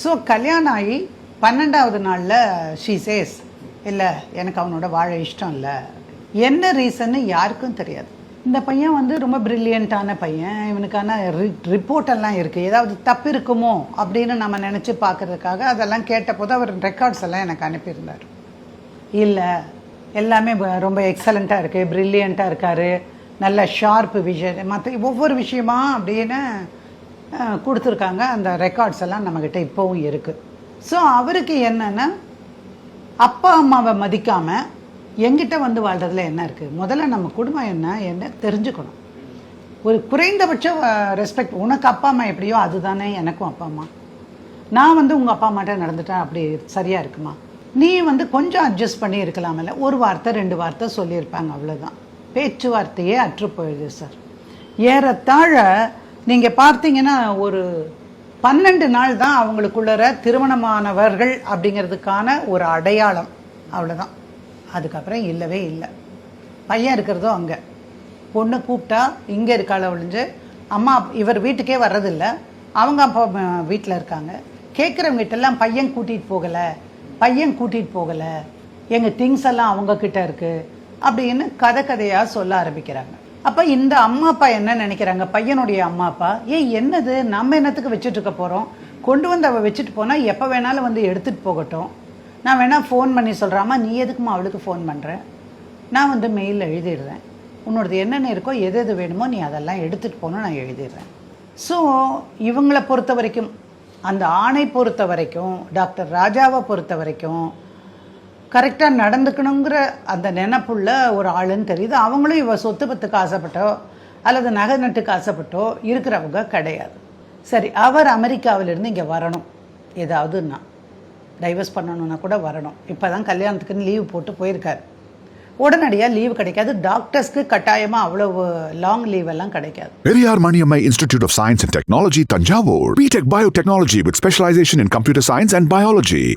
So கல்யாணம் ஆகி 12வது நாளில் ஷீ சேஸ் இல்லை எனக்கு அவனோட வாழ இஷ்டம் இல்லை. என்ன ரீசன்னு யாருக்கும் தெரியாது. இந்த பையன் வந்து ரொம்ப ப்ரில்லியண்ட்டான பையன், இவனுக்கான ரிப்போர்ட்டெல்லாம் இருக்குது, ஏதாவது தப்பு இருக்குமோ அப்படின்னு நம்ம நினச்சி பார்க்குறதுக்காக அதெல்லாம் கேட்டபோது அவர் ரெக்கார்ட்ஸ் எல்லாம் எனக்கு அனுப்பியிருந்தார். இல்லை எல்லாமே ரொம்ப எக்ஸலண்ட்டாக இருக்குது, ப்ரில்லியண்ட்டாக இருக்கார், நல்ல ஷார்ப்பு விஷயம், மற்ற ஒவ்வொரு விஷயமா அப்படின்னு கொடுத்துருக்காங்க. அந்த ரெக்கார்ட்ஸ் எல்லாம் நம்மக்கிட்ட இப்போவும் இருக்குது. ஸோ அவருக்கு என்னென்னா அப்பா அம்மாவை மதிக்காமல் எங்கிட்ட வந்து வாழ்கிறதுல என்ன இருக்குது? முதல்ல நம்ம குடும்பம் என்ன தெரிஞ்சுக்கணும். ஒரு குறைந்தபட்ச ரெஸ்பெக்ட். உனக்கு அப்பா அம்மா எப்படியோ அதுதானே எனக்கும் அப்பா அம்மா. நான் வந்து உங்கள் அப்பா அம்மாட்ட நடந்துட்டேன், அப்படி சரியாக இருக்குமா? நீ வந்து கொஞ்சம் அட்ஜஸ்ட் பண்ணி இருக்கலாமில்ல. ஒரு வார்த்தை 2 வார்த்தை சொல்லியிருப்பாங்க, அவ்வளோதான். பேச்சுவார்த்தையே அற்று போயிடுது சார். ஏறத்தாழ நீங்கள் பார்த்தீங்கன்னா ஒரு 12 நாள் தான் அவங்களுக்குள்ளற திருமணமானவர்கள் அப்படிங்கிறதுக்கான ஒரு அடையாளம், அவ்வளோதான். அதுக்கப்புறம் இல்லவே இல்லை. பையன் இருக்கிறதோ அங்கே, பொண்ணு கூப்பிட்டா இங்கே இருக்காள ஒழிஞ்சு அம்மா இவர் வீட்டுக்கே வர்றதில்லை, அவங்க அப்பா வீட்டில் இருக்காங்க. கேட்குறவங்ககிட்டெல்லாம் பையன் கூட்டிகிட்டு போகலை, எங்கள் திங்ஸ் எல்லாம் அவங்கக்கிட்ட இருக்குது அப்படின்னு கதையாக சொல்ல ஆரம்பிக்கிறாங்க. அப்போ இந்த அம்மா அப்பா என்ன நினைக்கிறாங்க, பையனுடைய அம்மா அப்பா, என்னது நம்ம என்னத்துக்கு வச்சுட்டு இருக்க போகிறோம், கொண்டு வந்து அவள் வச்சுட்டு போனால் எப்போ வேணாலும் வந்து எடுத்துகிட்டு போகட்டும், நான் வேணால் ஃபோன் பண்ணி சொல்கிறாமா, நீ எதுக்குமா அவளுக்கு ஃபோன் பண்ணுறேன், நான் வந்து மெயிலில் எழுதிடுறேன், உன்னோடது என்னென்ன இருக்கோ எது வேணுமோ நீ அதெல்லாம் எடுத்துகிட்டு போகணும், நான் எழுதிடுறேன். ஸோ இவங்களை பொறுத்த வரைக்கும், அந்த ஆணை பொறுத்த வரைக்கும், டாக்டர் ராஜாவை பொறுத்த வரைக்கும் கரெக்டாக நடந்துக்கணுங்கிற அந்த நினைப்புள்ள ஒரு ஆளுன்னு தெரியுது. அவங்களும் இவ சொத்து பத்துக்கு ஆசைப்பட்டோ அல்லது நகை நட்டுக்கு ஆசைப்பட்டோ இருக்கிறவங்க கிடையாது. சரி, அவர் அமெரிக்காவிலிருந்து இங்கே வரணும், ஏதாவதுன்னா டைவர்ஸ் பண்ணணுன்னா கூட வரணும். இப்போ தான் கல்யாணத்துக்குன்னு லீவ் போட்டு போயிருக்காரு. உடனடியாக லீவு கிடைக்காது. டாக்டர்ஸ்க்கு கட்டாயமாக அவ்வளவு லாங் லீவ் எல்லாம் கிடைக்காது. Periyar Maniammai Institute of Science and Technology, Tanjavur. B.Tech Biotechnology with specialization in computer science and biology.